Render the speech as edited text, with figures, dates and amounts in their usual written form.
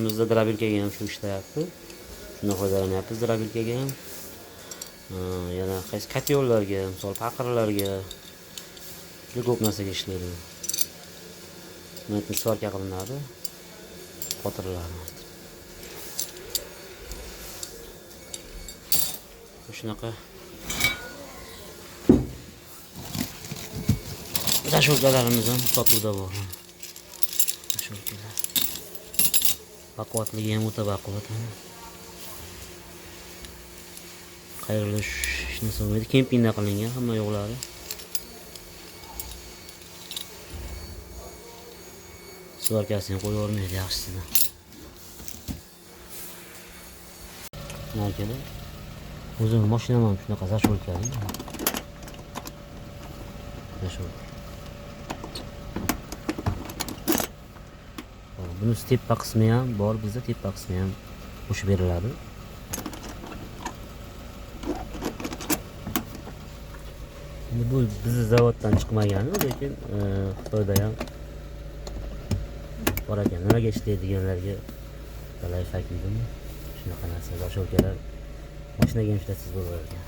Bizda drabilkaga ham shu ishlayapti. Shundan foydalanyapmiz drabilkaga ham. Yana qaysi katyollarga, misol paqirlarga juda ko'p narsaga ishlaydi. Mana svarka qilinadi. Xotirlarni. Shunaqa dasholkalarimiz ham sotuvda bor. Dasholkalar. Baquvvatligi ham o'ta baquvvat. Qayrilish ishni so'maydi. Kempingda qilingan hamma yo'qlari. Svarkasini qo'yib yubormaydi yaxshisidan. Mana keling. O'zim mashinam ham shunaqa zasholkali. Zasholka. Buni tepa qismi ham bor, bizda tepa qismi ham qo'shib beriladi. Bu bizni zavoddan chiqmagani, lekin Xitoyda ham bor ekan. Nimaga ishlaydiganlarga talay faklidimi? Shunaqa narsa, zasholkalar mashinaga ham ishlatsiz bo'lar ekan.